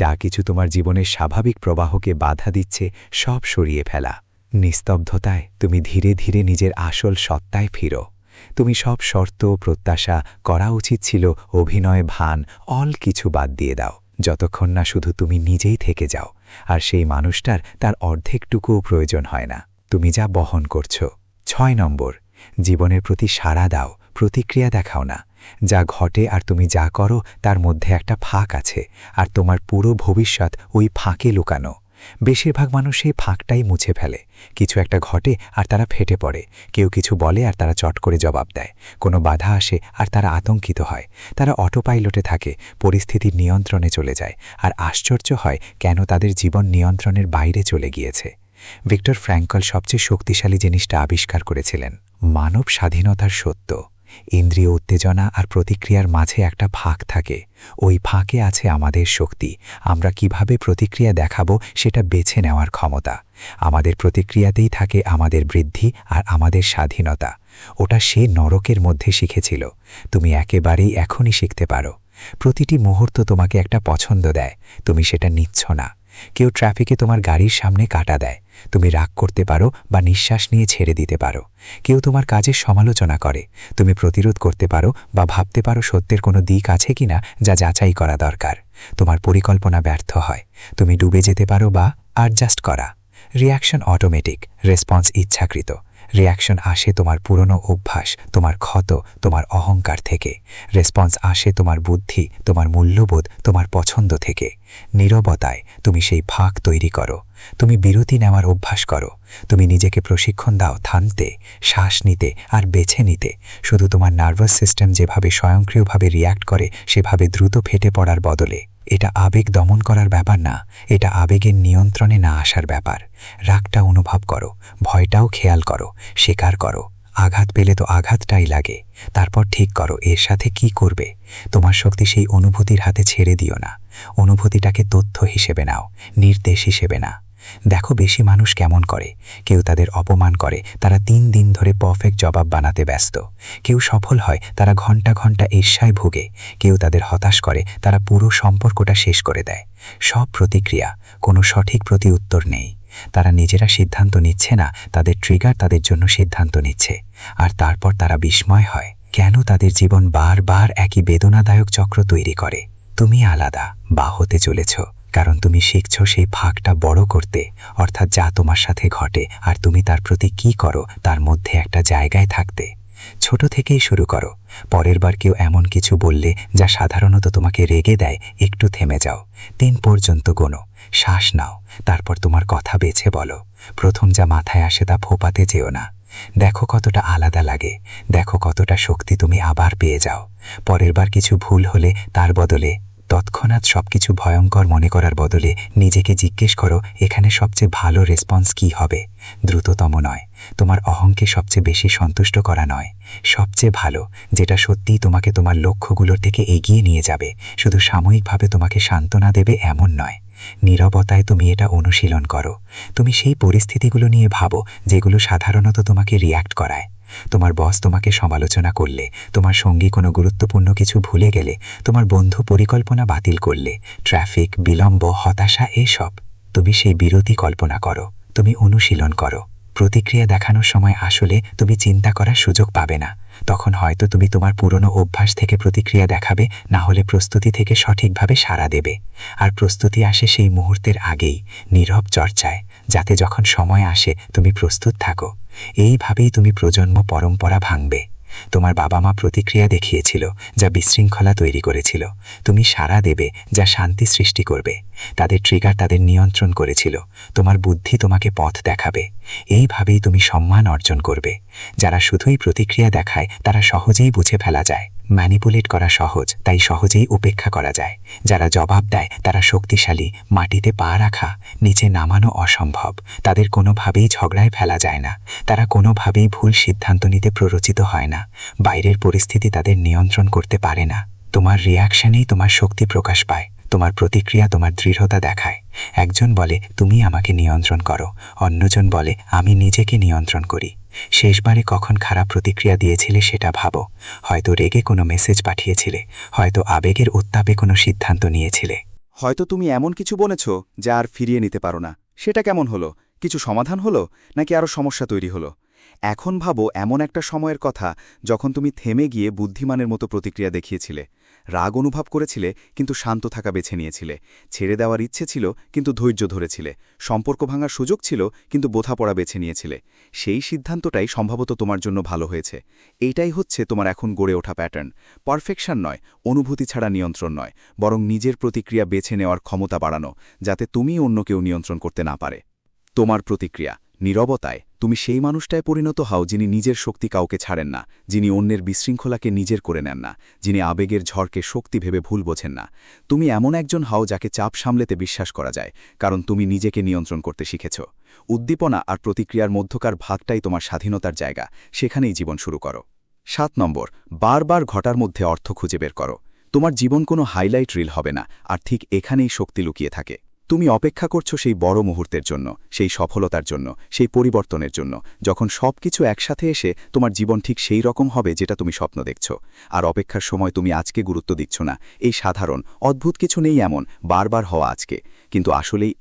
যা কিছু তোমার জীবনের স্বাভাবিক প্রবাহকে বাধা দিচ্ছে সব সরিয়ে ফেলা। নিস্তব্ধতায় তুমি ধীরে ধীরে নিজের আসল সত্তায় ফিরো। তুমি সব শর্ত, প্রত্যাশা, করা উচিত ছিল, অভিনয়, ভান, অল কিছু বাদ দিয়ে দাও। যতক্ষণ না শুধু তুমি নিজেই থেকে যাও, আর সেই মানুষটার তার অর্ধেকটুকুও প্রয়োজন হয় না তুমি যা বহন করছো। 6 নম্বর, জীবনের প্রতি সাড়া দাও, প্রতিক্রিয়া দেখাও না। যা ঘটে আর তুমি যা করো তার মধ্যে একটা ফাঁক আছে, আর তোমার পুরো ভবিষ্যৎ ওই ফাঁকে লুকানো। বেশিরভাগ মানুষ সেই ফাঁকটাই মুছে ফেলে। কিছু একটা ঘটে আর তারা ফেটে পড়ে, কেউ কিছু বলে আর তারা চট করে জবাব দেয়, কোনো বাধা আসে আর তারা আতঙ্কিত হয়, তারা অটোপাইলটে থাকে, পরিস্থিতির নিয়ন্ত্রণে চলে যায়, আর আশ্চর্য হয় কেন তাদের জীবন নিয়ন্ত্রণের বাইরে চলে গিয়েছে। ভিক্টর ফ্র্যাঙ্কল সবচেয়ে শক্তিশালী জিনিসটা আবিষ্কার করেছিলেন, মানব স্বাধীনতার সত্য। ইন্দ্রিয় উত্তেজনা আর প্রতিক্রিয়ার মাঝে একটা ফাঁক থাকে, ওই ফাঁকে আছে আমাদের শক্তি। আমরা কিভাবে প্রতিক্রিয়া দেখাবো সেটা বেছে নেওয়ার ক্ষমতা। আমাদের প্রতিক্রিয়াতেই থাকে আমাদের বৃদ্ধি আর আমাদের স্বাধীনতা। ওটা সে নরকের মধ্যে শিখেছিল, তুমি একেবারেই এখনই শিখতে পারো। প্রতিটি মুহূর্ত তোমাকে একটা পছন্দ দেয়, তুমি সেটা নিচ্ছ না। কেউ ট্রাফিকে তোমার গাড়ির সামনে কাটা দেয়, তুমি রাগ করতে পারো বা নিঃশ্বাস নিয়ে ছেড়ে দিতে পারো। কেউ তোমার কাজের সমালোচনা করে, তুমি প্রতিরোধ করতে পারো বা ভাবতে পারো সত্যের কোনো দিক আছে কিনা যা যাচাই করা দরকার। তোমার পরিকল্পনা ব্যর্থ হয়, তুমি ডুবে যেতে পারো বা অ্যাডজাস্ট করা। রিঅ্যাকশন অটোমেটিক, রেসপন্স ইচ্ছাকৃত। রিঅ্যাকশন আসে তোমার পুরনো অভ্যাস, তোমার ক্ষত, তোমার অহংকার থেকে। রেসপন্স আসে তোমার বুদ্ধি, তোমার মূল্যবোধ, তোমার পছন্দ থেকে। নীরবতায় তুমি সেই ফাঁক তৈরি করো। তুমি বিরতি নেওয়ার অভ্যাস করো। তুমি নিজেকে প্রশিক্ষণ দাও থামতে, শ্বাস নিতে আর বেছে নিতে। শুধু তোমার নার্ভাস সিস্টেম যেভাবে স্বয়ংক্রিয়ভাবে রিয়্যাক্ট করে সেভাবে দ্রুত ফেটে পড়ার বদলে। এটা আবেগ দমন করার ব্যাপার না, এটা আবেগের নিয়ন্ত্রণে না আসার ব্যাপার। রাগটা অনুভব করো, ভয়টাও খেয়াল করো, স্বীকার করো। আঘাত পেলে তো আঘাতটাই লাগে, তারপর ঠিক করো এর সাথে কি করবে। তোমার শক্তি সেই অনুভূতির হাতে ছেড়ে দিও না। অনুভূতিটাকে তথ্য হিসেবে নাও, নির্দেশ হিসেবে না। দেখো বেশি মানুষ কেমন করে, কেউ তাদের অপমান করে, তারা 3 দিন ধরে পারফেক্ট জবাব বানাতে ব্যস্ত। কেউ সফল হয়, তারা ঘন্টা ঘন্টা ঈর্ষায় ভুগে। কেউ তাদের হতাশ করে, তারা পুরো সম্পর্কটা শেষ করে দেয়। সব প্রতিক্রিয়া, কোনো সঠিক প্রতি উত্তর নেই। তারা নিজেরা সিদ্ধান্ত নিচ্ছে না, তাদের ট্রিগার তাদের জন্য সিদ্ধান্ত নিচ্ছে। আর তারপর তারা বিস্ময় হয় কেন তাদের জীবন বারবার একই বেদনাদায়ক চক্র তৈরি করে। তুমি আলাদা বা হতে চলেছ, কারণ তুমি শিখছ সেই ফাঁকটা বড় করতে, অর্থাৎ যা তোমার সাথে ঘটে আর তুমি তার প্রতি কি করো তার মধ্যে একটা জায়গায় থাকতে। ছোট থেকেই শুরু করো। পরের বার কেউ এমন কিছু বললে যা সাধারণত তোমাকে রেগে দেয়, একটু থেমে যাও, 3 পর্যন্ত গোনো, শ্বাস নাও, তারপর তোমার কথা বেছে বলো। প্রথম যা মাথায় আসে তা ফোপাতে যেও না। দেখো কতটা আলাদা লাগে, দেখো কতটা শক্তি তুমি আবার পেয়ে যাও। পরের বার কিছু ভুল হলে তার বদলে তৎক্ষণাৎ সবকিছু ভয়ঙ্কর মনে করার বদলে নিজেকে জিজ্ঞেস করো এখানে সবচেয়ে ভালো রেসপন্স কি হবে। দ্রুততম নয়, তোমার অহংকে সবচেয়ে বেশি সন্তুষ্ট করা নয়, সবচেয়ে ভালো যেটা সত্যিই তোমাকে তোমার লক্ষ্যগুলোর থেকে এগিয়ে নিয়ে যাবে, শুধু সাময়িকভাবে তোমাকে সান্ত্বনা দেবে এমন নয়। নীরবতায় তুমি এটা অনুশীলন করো। তুমি সেই পরিস্থিতিগুলো নিয়ে ভাবো যেগুলো সাধারণত তোমাকে রিয়্যাক্ট করায়। তোমার বস তোমাকে সমালোচনা করলে, তোমার সঙ্গী কোনো গুরুত্বপূর্ণ কিছু ভুলে গেলে, তোমার বন্ধু পরিকল্পনা বাতিল করলে, ট্রাফিক, বিলম্ব, হতাশা, এসব। তুমি সেই বিরতি কল্পনা করো, তুমি অনুশীলন করো। প্রতিক্রিয়া দেখানোর সময় আসলে তুমি চিন্তা করার সুযোগ পাবে না। তখন হয়তো তুমি তোমার পুরনো অভ্যাস থেকে প্রতিক্রিয়া দেখাবে, না হলে প্রস্তুতি থেকে সঠিকভাবে সাড়া দেবে। আর প্রস্তুতি আসে সেই মুহূর্তের আগেই, নীরব চর্চায়, যাতে যখন সময় আসে তুমি প্রস্তুত থাকো। এইভাবেই তুমি প্রজন্ম পরম্পরা ভাঙবে। তোমার বাবা মা প্রতিক্রিয়া দেখিয়েছিল যা বিশৃঙ্খলা তৈরি করেছিল, তুমি সাড়া দেবে যা শান্তি সৃষ্টি করবে। তাদের ট্রিগার তাদের নিয়ন্ত্রণ করেছিল, তোমার বুদ্ধি তোমাকে পথ দেখাবে। এইভাবেই তুমি সম্মান অর্জন করবে। যারা শুধুই প্রতিক্রিয়া দেখায় তারা সহজেই বুঝে ফেলা যায়। ম্যানিপুলেট করা সহজ, তাই সহজেই উপেক্ষা করা যায়। যারা জবাব দেয় তারা শক্তিশালী, মাটিতে পা রাখা, নিচে নামানো অসম্ভব। তাদের কোনোভাবেই ঝগড়ায় ফেলা যায় না, তারা কোনোভাবেই ভুল সিদ্ধান্ত নিতে প্ররোচিত হয় না। বাইরের পরিস্থিতি তাদের নিয়ন্ত্রণ করতে পারে না। তোমার রিয়াকশনেই তোমার শক্তি প্রকাশ পায়, তোমার প্রতিক্রিয়া তোমার দৃঢ়তা দেখায়। একজন বলে তুমি আমাকে নিয়ন্ত্রণ করো, অন্যজন বলে আমি নিজেকে নিয়ন্ত্রণ করি। শেষবারে কখন খারাপ প্রতিক্রিয়া দিয়েছিলে সেটা ভাবো। হয়তো রেগে কোনো মেসেজ পাঠিয়েছিলে, হয়তো আবেগের উত্তাপে কোনো সিদ্ধান্ত নিয়েছিলে। হয়তো তুমি এমন কিছু বলেছ যা আর ফিরিয়ে নিতে পারো না। সেটা কেমন হলো? কিছু সমাধান হলো নাকি আরও সমস্যা তৈরি হলো? এখন ভাবো এমন একটা সময়ের কথা যখন তুমি থেমে গিয়ে বুদ্ধিমানের মতো প্রতিক্রিয়া দেখিয়েছিলে। রাগ অনুভব করেছিলে কিন্তু শান্ত থাকা বেছে নিয়েছিলে, ছেড়ে দেওয়ার ইচ্ছে ছিল কিন্তু ধৈর্য ধরেছিলে, সম্পর্ক ভাঙার সুযোগ ছিল কিন্তু বোঝাপড়া বেছে নিয়েছিলে। সেই সিদ্ধান্তটাই সম্ভবত তোমার জন্য ভালো হয়েছে। এইটাই হচ্ছে তোমার এখন গড়ে ওঠা প্যাটার্ন। পারফেকশন নয়, অনুভূতি ছাড়া নিয়ন্ত্রণ নয়, বরং নিজের প্রতিক্রিয়া বেছে নেওয়ার ক্ষমতা বাড়ানো, যাতে তুমি অন্য কেউ নিয়ন্ত্রণ করতে না পারে। তোমার প্রতিক্রিয়া নীরবতায় তুমি সেই মানুষটায় পরিণত হও যিনি নিজের শক্তি কাউকে ছাড়েন না, যিনি অন্যের বিশৃঙ্খলাকে নিজের করে নেন না, যিনি আবেগের ঝড়কে শক্তি ভেবে ভুল বোঝেন না। তুমি এমন একজন হও যাকে চাপ সামলেতে বিশ্বাস করা যায়, কারণ তুমি নিজেকে নিয়ন্ত্রণ করতে শিখেছ। উদ্দীপনা আর প্রতিক্রিয়ার মধ্যকার ভাগটাই তোমার স্বাধীনতার জায়গা, সেখানেই জীবন শুরু করো। 7 নম্বর, বারবার ঘটার মধ্যে অর্থ খুঁজে বের করো। তোমার জীবন কোনো হাইলাইট রিল হবে না, আর ঠিক এখানেই শক্তি লুকিয়ে থাকে। তুমি অপেক্ষা করছো সেই বড় মুহূর্তের জন্য, সেই সফলতার জন্য, সেই পরিবর্তনের জন্য, যখন সবকিছু একসাথে এসে তোমার জীবন ঠিক সেই রকম হবে যেটা তুমি স্বপ্ন দেখছ। আর অপেক্ষার সময় তুমি আজকে গুরুত্ব দিচ্ছ না, এই সাধারণ অদ্ভুত কিছু নেই এমন বারবার হওয়া আজকে, কিন্তু আসলেই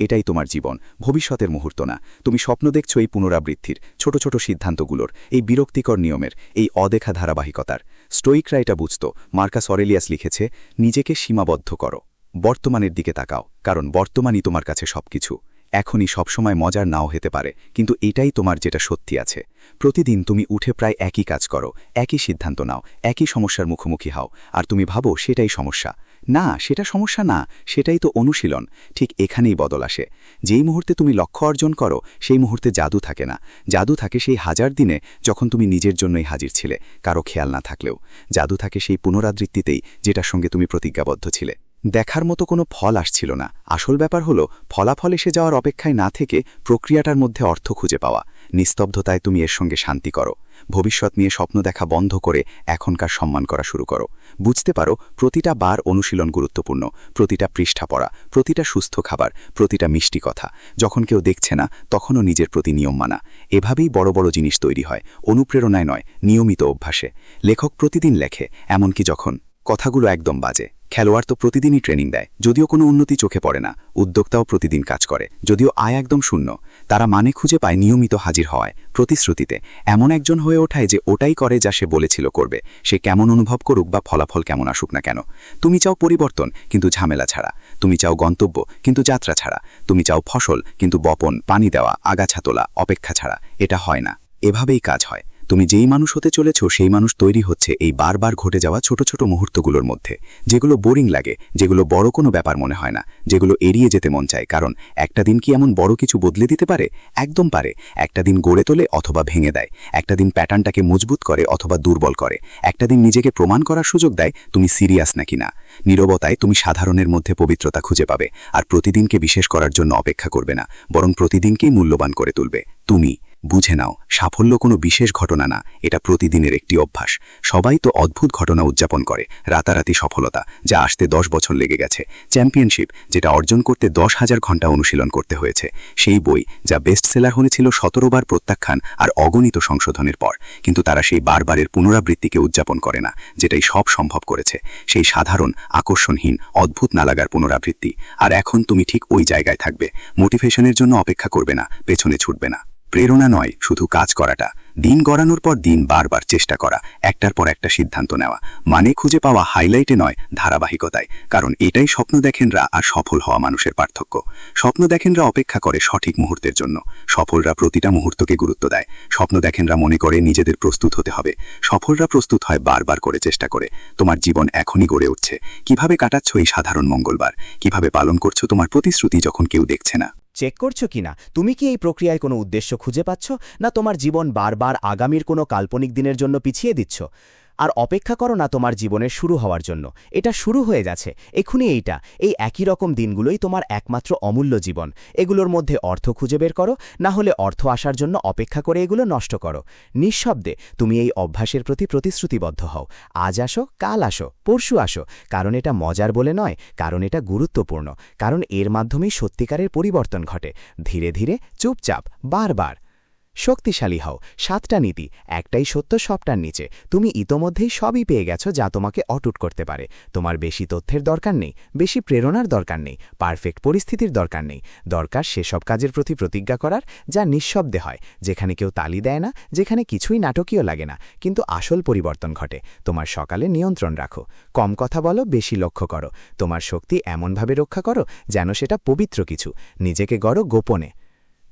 এটাই তোমার জীবন, ভবিষ্যতের মুহূর্ত না। তুমি স্বপ্ন দেখছো এই পুনরাবৃত্তির, ছোট ছোট সিদ্ধান্তগুলোর, এই বিরক্তিকর নিয়মের, এই অদেখা ধারাবাহিকতার। স্টোইকরা এটা বুঝত। মার্কাস অরেলিয়াস লিখেছে, নিজেকে সীমাবদ্ধ করো, বর্তমানের দিকে তাকাও, কারণ বর্তমানই তোমার কাছে সবকিছু। এখনই সবসময় মজার নাও হতে পারে, কিন্তু এটাই তোমার যেটা সত্যি আছে। প্রতিদিন তুমি উঠে প্রায় একই কাজ করো, একই সিদ্ধান্ত নাও, একই সমস্যার মুখোমুখি হও, আর তুমি ভাবো সেটাই সমস্যা। না, সেটা সমস্যা না, সেটাই তো অনুশীলন। ঠিক এখানেই বদল আসে। যেই মুহূর্তে তুমি লক্ষ্য অর্জন করো সেই মুহূর্তে জাদু থাকে না। জাদু থাকে সেই 1000 দিনে যখন তুমি নিজের জন্যই হাজির ছিলে, কারো খেয়াল না থাকলেও। জাদু থাকে সেই পুনরাবৃত্তিতেই যেটার সঙ্গে তুমি প্রতিজ্ঞাবদ্ধ ছিলে। দেখার মতো কোনো ফল আসছিল না, আসল ব্যাপার হলো ফলাফল এসে যাওয়ার অপেক্ষায় না থেকে প্রক্রিয়াটার মধ্যে অর্থ খুঁজে পাওয়া। নিস্তব্ধতায় তুমি এর সঙ্গে শান্তি করো। ভবিষ্যৎ নিয়ে স্বপ্ন দেখা বন্ধ করে এখনকার সম্মান করা শুরু করো। বুঝতে পারো প্রতিটা বার অনুশীলন গুরুত্বপূর্ণ, প্রতিটা পৃষ্ঠা পড়া, প্রতিটা সুস্থ খাবার, প্রতিটা মিষ্টি কথা। যখন কেউ দেখছে না তখনও নিজের প্রতি নিয়ম মানা। এভাবেই বড় বড় জিনিস তৈরি হয়, অনুপ্রেরণায় নয়, নিয়মিত অভ্যাসে। লেখক প্রতিদিন লেখে, এমনকি যখন কথাগুলো একদম বাজে। খেলোয়াড় তো প্রতিদিনই ট্রেনিং দেয়, যদিও কোনো উন্নতি চোখে পড়ে না। উদ্যোক্তাও প্রতিদিন কাজ করে, যদিও আয় একদম শূন্য। তারা মানে খুঁজে পায় নিয়মিত হাজির হওয়ায়, প্রতিশ্রুতিতে। এমন একজন হয়ে ওঠায় যে ওটাই করে যা সে বলেছিল করবে, সে কেমন অনুভব করুক বা ফলাফল কেমন আসুক না কেন। তুমি চাও পরিবর্তন, কিন্তু ঝামেলা ছাড়া। তুমি চাও গন্তব্য, কিন্তু যাত্রা ছাড়া। তুমি চাও ফসল, কিন্তু বপন, পানি দেওয়া, আগাছা তোলা, অপেক্ষা ছাড়া। এটা হয় না। এভাবেই কাজ হয়। তুমি যেই মানুষ হতে চলেছ সেই মানুষ তৈরি হচ্ছে এই বারবার ঘটে যাওয়া ছোট ছোট মুহূর্তগুলোর মধ্যে, যেগুলো বোরিং লাগে, যেগুলো বড় কোনো ব্যাপার মনে হয় না, যেগুলো এড়িয়ে যেতে মন চায়। কারণ একটা দিন কি এমন বড় কিছু বদলে দিতে পারে? একদম পারে। একটা দিন গড়ে তোলে অথবা ভেঙে দেয়। একটা দিন প্যাটার্নটাকে মজবুত করে অথবা দুর্বল করে। একটা দিন নিজেকে প্রমাণ করার সুযোগ দেয় তুমি সিরিয়াস নাকি না। নীরবতায় তুমি সাধারণের মধ্যে পবিত্রতা খুঁজে পাবে, আর প্রতিদিনকে বিশেষ করার জন্য অপেক্ষা করবে না, বরং প্রতিদিনকেই মূল্যবান করে তুলবে। তুমি বুঝে নাও, সাফল্য কোনো বিশেষ ঘটনা না, এটা প্রতিদিনের একটি অভ্যাস। সবাই তো অদ্ভুত ঘটনা উদযাপন করে, রাতারাতি সফলতা যা আসতে 10 বছর লেগে গেছে, চ্যাম্পিয়নশিপ যেটা অর্জন করতে 10,000 ঘন্টা অনুশীলন করতে হয়েছে, সেই বই যা বেস্ট সেলার হয়েছিল 17 বার প্রত্যাখ্যান আর অগণিত সংশোধনের পর। কিন্তু তারা সেই বারবারের পুনরাবৃত্তিকে উদযাপন করে না, যেটাই সব সম্ভব করেছে। সেই সাধারণ, আকর্ষণহীন, অদ্ভুত নালাগার পুনরাবৃত্তি। আর এখন তুমি ঠিক ওই জায়গায় থাকবে। মোটিভেশনের জন্য অপেক্ষা করবে না, পেছনে ছুটবে না। প্রেরণা নয়, শুধু কাজ করাটা। দিন গড়ানোর পর দিন বারবার চেষ্টা করা, একটার পর একটা সিদ্ধান্ত নেওয়া। মানে খুঁজে পাওয়া হাইলাইটে নয়, ধারাবাহিকতায়। কারণ এটাই স্বপ্ন দেখেনরা আর সফল হওয়া মানুষের পার্থক্য। স্বপ্ন দেখেনরা অপেক্ষা করে সঠিক মুহূর্তের জন্য, সফলরা প্রতিটা মুহূর্তকে গুরুত্ব দেয়। স্বপ্ন দেখেনরা মনে করে নিজেদের প্রস্তুত হতে হবে, সফলরা প্রস্তুত হয় বারবার করে চেষ্টা করে। তোমার জীবন এখনই গড়ে উঠছে। কিভাবে কাটাচ্ছ এই সাধারণ মঙ্গলবার? কিভাবে পালন করছো তোমার প্রতিশ্রুতি যখন কেউ দেখছে না? চেক করছো কিনা তুমি কি এই প্রক্রিয়ায় কোনো উদ্দেশ্য খুঁজে পাচ্ছ, না তোমার জীবন বারবার আগামীর কোনো কাল্পনিক দিনের জন্য পিছিয়ে দিচ্ছ? আর অপেক্ষা করো না তোমার জীবনের শুরু হওয়ার জন্য, এটা শুরু হয়ে যাচ্ছে এক্ষুনি। এই একই রকম দিনগুলোই তোমার একমাত্র অমূল্য জীবন। এগুলোর মধ্যে অর্থ খুঁজে বের করো, না হলে অর্থ আসার জন্য অপেক্ষা করে এগুলো নষ্ট করো। নিঃশব্দে তুমি এই অভ্যাসের প্রতি প্রতিশ্রুতিবদ্ধ হও। আজ আসো, কাল আসো, পরশু আসো। কারণ এটা মজার বলে নয়, কারণ এটা গুরুত্বপূর্ণ। কারণ এর মাধ্যমেই সত্যিকারের পরিবর্তন ঘটে, ধীরে ধীরে, চুপচাপ, বারবার। শক্তিশালী হও 7টা নীতি, একটাই সত্য সবটার নিচে। তুমি ইতোমধ্যেই সবই পেয়ে গেছো যা তোমাকে অটুট করতে পারে। তোমার বেশি তথ্যের দরকার নেই, বেশি প্রেরণার দরকার নেই, পারফেক্ট পরিস্থিতির দরকার নেই। দরকার সেসব কাজের প্রতি প্রতিজ্ঞা করার যা নিঃশব্দে হয়, যেখানে কেউ তালি দেয় না, যেখানে কিছুই নাটকীয় লাগে না, কিন্তু আসল পরিবর্তন ঘটে। তোমার সকালে নিয়ন্ত্রণ রাখো, কম কথা বলো, বেশি লক্ষ্য করো। তোমার শক্তি এমনভাবে রক্ষা করো যেন সেটা পবিত্র কিছু। নিজেকে গড়ো গোপনে।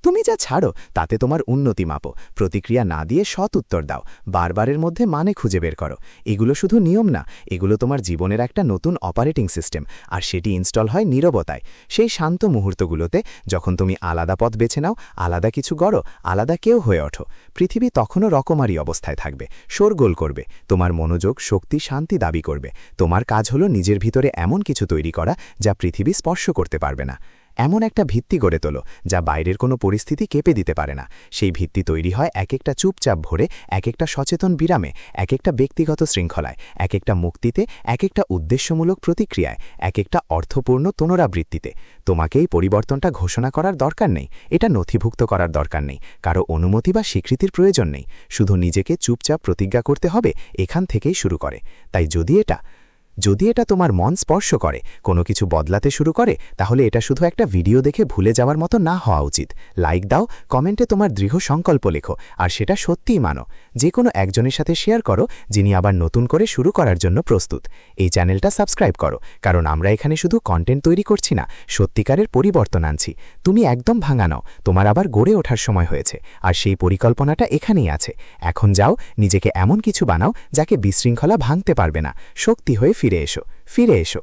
তুমি যা ছাড়ো তাতে তোমার উন্নতি মাপো। প্রতিক্রিয়া না দিয়ে সৎ উত্তর দাও। বারবারের মধ্যে মানে খুঁজে বের করো। এগুলো শুধু নিয়ম না, এগুলো তোমার জীবনের একটা নতুন অপারেটিং সিস্টেম, আর সেটি ইনস্টল হয় নীরবতায়। সেই শান্ত মুহূর্তগুলোতে যখন তুমি আলাদা পথ বেছে নাও, আলাদা কিছু গড়ো, আলাদা কেউ হয়ে ওঠো। পৃথিবী তখনও রকমারি অবস্থায় থাকবে, শোরগোল করবে, তোমার মনোযোগ, শক্তি, শান্তি দাবি করবে। তোমার কাজ হলো নিজের ভিতরে এমন কিছু তৈরি করা যা পৃথিবী স্পর্শ করতে পারবে না। এমন একটা ভিত্তি গড়ে তোলো যা বাইরের কোনো পরিস্থিতি কেঁপে দিতে পারে না। সেই ভিত্তি তৈরি হয় এক একটা চুপচাপ ভরে, এক একটা সচেতন বিরামে, এক একটা ব্যক্তিগত শৃঙ্খলায়, এক একটা মুক্তিতে, এক একটা উদ্দেশ্যমূলক প্রতিক্রিয়ায়, এক একটা অর্থপূর্ণ পুনরাবৃত্তিতে। তোমাকে এই পরিবর্তনটা ঘোষণা করার দরকার নেই, এটা নথিভুক্ত করার দরকার নেই, কারো অনুমতি বা স্বীকৃতির প্রয়োজন নেই। শুধু নিজেকে চুপচাপ প্রতিজ্ঞা করতে হবে, এখান থেকেই শুরু করে। তাই যদি এটা তোমার মন স্পর্শ করে, কোনো কিছু বদলাতে শুরু করে, তাহলে এটা শুধু একটা ভিডিও দেখে ভুলে যাওয়ার মতো না হওয়া উচিত। লাইক দাও, কমেন্টে তোমার দৃঢ় সংকল্প লেখো, আর সেটা সত্যিই মানো। যে কোনো একজনের সাথে শেয়ার করো যিনি আবার নতুন করে শুরু করার জন্য প্রস্তুত। এই চ্যানেলটা সাবস্ক্রাইব করো, কারণ আমরা এখানে শুধু কন্টেন্ট তৈরি করছি না, সত্যিকারের পরিবর্তন আনছি। তুমি একদম ভাঙা নাও, তোমার আবার গড়ে ওঠার সময় হয়েছে, আর সেই পরিকল্পনাটা এখানেই আছে। এখন যাও, নিজেকে এমন কিছু বানাও যাকে বিশৃঙ্খলা ভাঙতে পারবে না। শক্তি হয়ে ফিরে এসো।